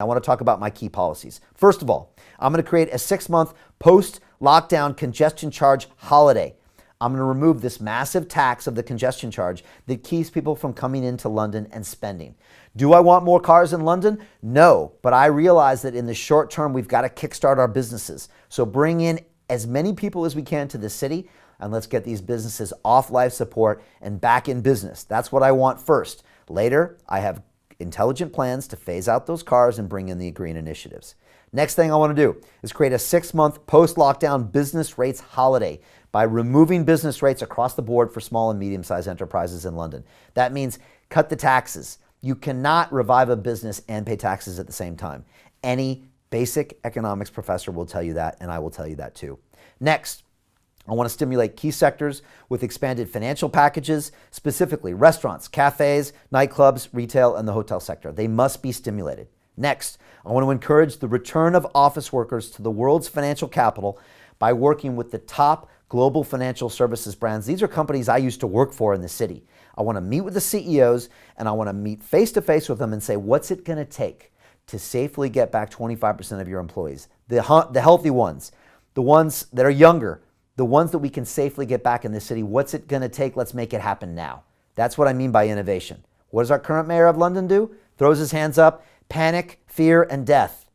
I want to talk about my key policies. First of all, I'm going to create a 6-month post-lockdown congestion charge holiday. I'm going to remove this massive tax of the congestion charge that keeps people from coming into London and spending. Do I want more cars in London? No, but I realize that in the short term, we've got to kickstart our businesses. So bring in as many people as we can to the city, and let's get these businesses off life support and back in business. That's what I want first. Later, I have intelligent plans to phase out those cars and bring in the green initiatives. Next thing I want to do is create a 6-month post-lockdown business rates holiday by removing business rates across the board for small and medium-sized enterprises in London. That means cut the taxes. You cannot revive a business and pay taxes at the same time. Any basic economics professor will tell you that, and I will tell you that too. Next, I want to stimulate key sectors with expanded financial packages, specifically restaurants, cafes, nightclubs, retail, and the hotel sector. They must be stimulated. Next, I want to encourage the return of office workers to the world's financial capital by working with the top global financial services brands. These are companies I used to work for in the city. I want to meet with the CEOs, and I want to meet face-to-face with them and say, what's it going to take to safely get back 25% of your employees? The healthy ones, the ones that are younger, the ones that we can safely get back in the city. What's it going to take? Let's make it happen now. That's what I mean by innovation. What does our current mayor of London do? Throws his hands up, panic, fear, and death.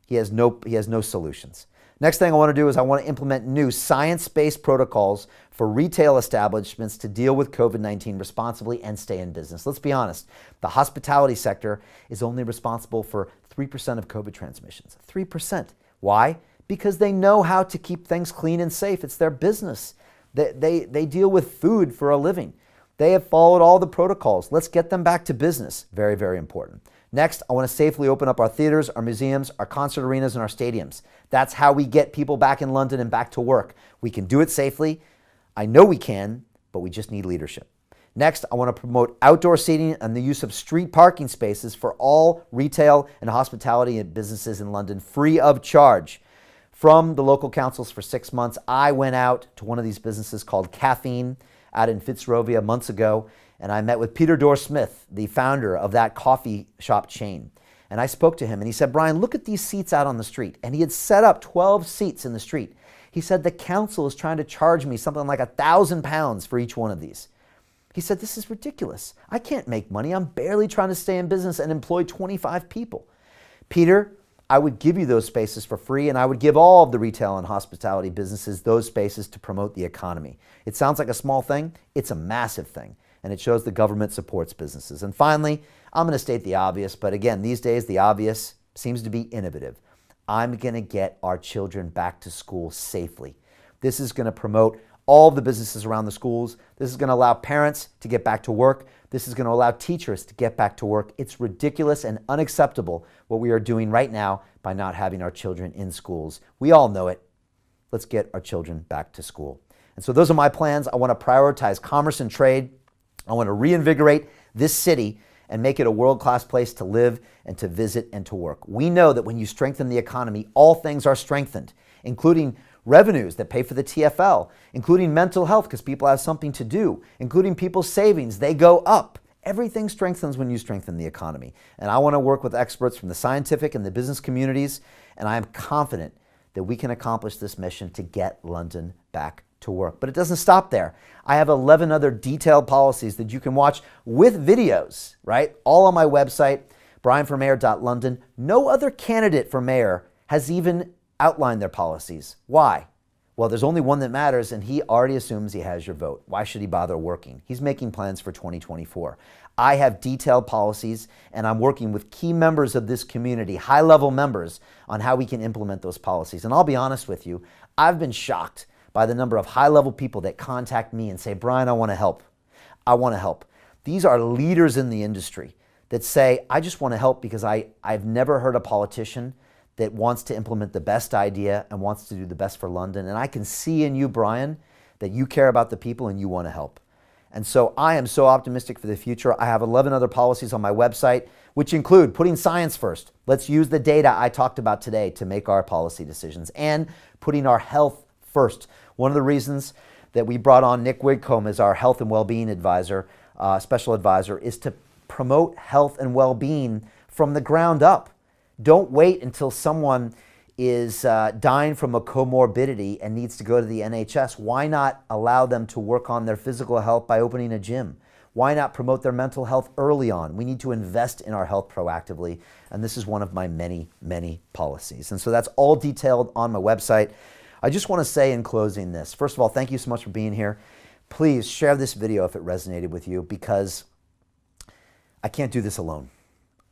He has no solutions. Next thing I want to do is I want to implement new science-based protocols for retail establishments to deal with COVID-19 responsibly and stay in business. Let's be honest, the hospitality sector is only responsible for 3% of COVID transmissions. 3%. Why? Because they know how to keep things clean and safe. It's their business. They deal with food for a living. They have followed all the protocols. Let's get them back to business. Very, very important. Next, I want to safely open up our theaters, our museums, our concert arenas, and our stadiums. That's how we get people back in London and back to work. We can do it safely. I know we can, but we just need leadership. Next, I want to promote outdoor seating and the use of street parking spaces for all retail and hospitality businesses in London, free of charge. From the local councils for 6 months, I went out to one of these businesses called Caffeine out in Fitzrovia months ago, and I met with Peter Dorr-Smith, the founder of that coffee shop chain. And I spoke to him, and he said, Brian, look at these seats out on the street. And he had set up 12 seats in the street. He said, the council is trying to charge me something like £1,000 for each one of these. He said, this is ridiculous. I can't make money. I'm barely trying to stay in business and employ 25 people. Peter, I would give you those spaces for free, and I would give all of the retail and hospitality businesses those spaces to promote the economy. It sounds like a small thing. It's a massive thing, and it shows the government supports businesses. And finally, I'm going to state the obvious, but again, these days the obvious seems to be innovative. I'm going to get our children back to school safely. This is going to promote all of the businesses around the schools. This is going to allow parents to get back to work. This is going to allow teachers to get back to work. It's ridiculous and unacceptable what we are doing right now by not having our children in schools. We all know it. Let's get our children back to school. And so those are my plans. I want to prioritize commerce and trade. I want to reinvigorate this city and make it a world-class place to live and to visit and to work. We know that when you strengthen the economy, all things are strengthened, including revenues that pay for the TFL, including mental health because people have something to do, including people's savings, they go up. Everything strengthens when you strengthen the economy. And I want to work with experts from the scientific and the business communities, and I am confident that we can accomplish this mission to get London back to work. But it doesn't stop there. I have 11 other detailed policies that you can watch with videos, right? All on my website, brianformayor.london. No other candidate for mayor has even outlined their policies. Why? Well, there's only one that matters, and he already assumes he has your vote. Why should he bother working? He's making plans for 2024. I have detailed policies, and I'm working with key members of this community, high-level members, on how we can implement those policies. And I'll be honest with you, I've been shocked by the number of high-level people that contact me and say, Brian, I want to help. I want to help. These are leaders in the industry that say, I just want to help because I've never heard a politician that wants to implement the best idea and wants to do the best for London. And I can see in you, Brian, that you care about the people and you want to help. And so I am so optimistic for the future. I have 11 other policies on my website, which include putting science first. Let's use the data I talked about today to make our policy decisions, and putting our health first. One of the reasons that we brought on Nick Wigcomb as our health and well-being advisor, special advisor, is to promote health and well-being from the ground up. Don't wait until someone is dying from a comorbidity and needs to go to the NHS. Why not allow them to work on their physical health by opening a gym? Why not promote their mental health early on? We need to invest in our health proactively, and this is one of my many, many policies. And so that's all detailed on my website. I just want to say in closing this. First of all, thank you so much for being here. Please share this video if it resonated with you, because I can't do this alone.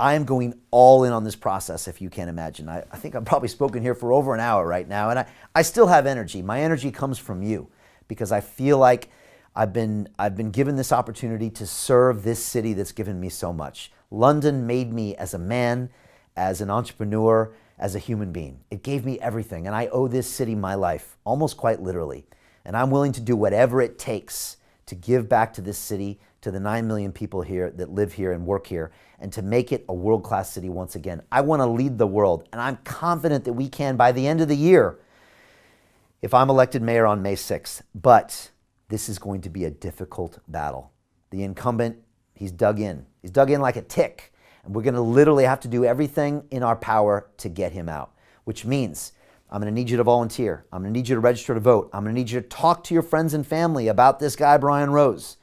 I am going all in on this process, if you can't imagine. I think I've probably spoken here for over an hour right now, and I still have energy. My energy comes from you, because I feel like I've been given this opportunity to serve this city that's given me so much. London made me as a man, as an entrepreneur, as a human being. It gave me everything, and I owe this city my life, almost quite literally. And I'm willing to do whatever it takes to give back to this city, to the 9 million people here that live here and work here, and to make it a world-class city once again. I want to lead the world, and I'm confident that we can by the end of the year if I'm elected mayor on May 6th. But this is going to be a difficult battle. The incumbent, he's dug in. He's dug in like a tick, and we're going to literally have to do everything in our power to get him out, which means I'm going to need you to volunteer. I'm going to need you to register to vote. I'm going to need you to talk to your friends and family about this guy, Brian Rose,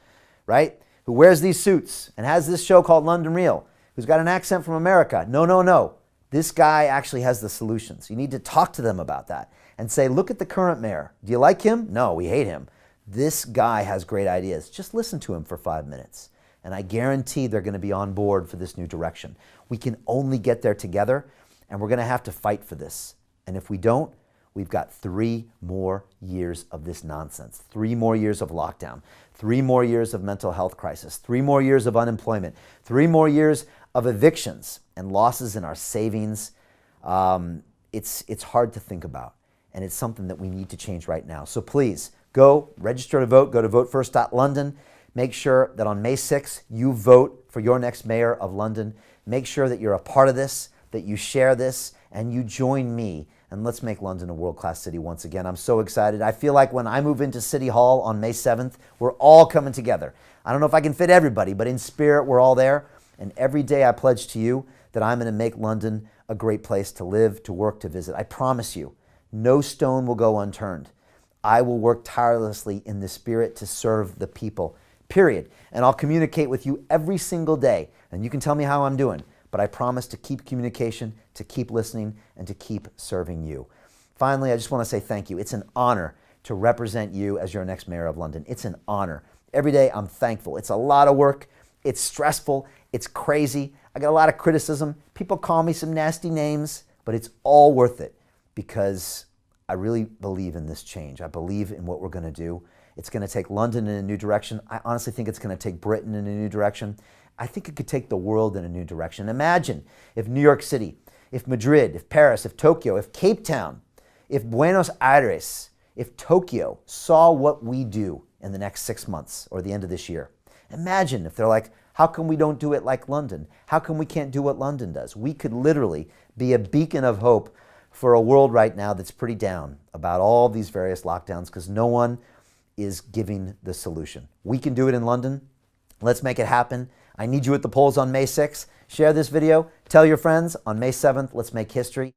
right? Who wears these suits and has this show called London Real, who's got an accent from America. No, no, no. This guy actually has the solutions. You need to talk to them about that and say, look at the current mayor. Do you like him? No, we hate him. This guy has great ideas. Just listen to him for 5 minutes. And I guarantee they're going to be on board for this new direction. We can only get there together, and we're going to have to fight for this. And if we don't, we've got 3 more years of this nonsense, 3 more years of lockdown, 3 more years of mental health crisis, 3 more years of unemployment, 3 more years of evictions and losses in our savings. It's hard to think about, and it's something that we need to change right now. So please, go register to vote. Go to votefirst.london. Make sure that on May 6th, you vote for your next mayor of London. Make sure that you're a part of this, that you share this, and you join me. And let's make London a world-class city once again. I'm so excited. I feel like when I move into City Hall on May 7th, we're all coming together. I don't know if I can fit everybody, but in spirit, we're all there. And every day I pledge to you that I'm going to make London a great place to live, to work, to visit. I promise you, no stone will go unturned. I will work tirelessly in the spirit to serve the people, period. And I'll communicate with you every single day. And you can tell me how I'm doing. But I promise to keep communication, to keep listening, and to keep serving you. Finally, I just want to say thank you. It's an honor to represent you as your next mayor of London. It's an honor. Every day I'm thankful. It's a lot of work. It's stressful. It's crazy. I get a lot of criticism. People call me some nasty names, but it's all worth it because I really believe in this change. I believe in what we're going to do. It's going to take London in a new direction. I honestly think it's going to take Britain in a new direction. I think it could take the world in a new direction. Imagine if New York City, if Madrid, if Paris, if Tokyo, if Cape Town, if Buenos Aires, if Tokyo saw what we do in the next 6 months or the end of this year. Imagine if they're like, how come we don't do it like London? How come we can't do what London does? We could literally be a beacon of hope for a world right now that's pretty down about all these various lockdowns because no one is giving the solution. We can do it in London. Let's make it happen. I need you at the polls on May 6th. Share this video. Tell your friends on May 7th. Let's make history.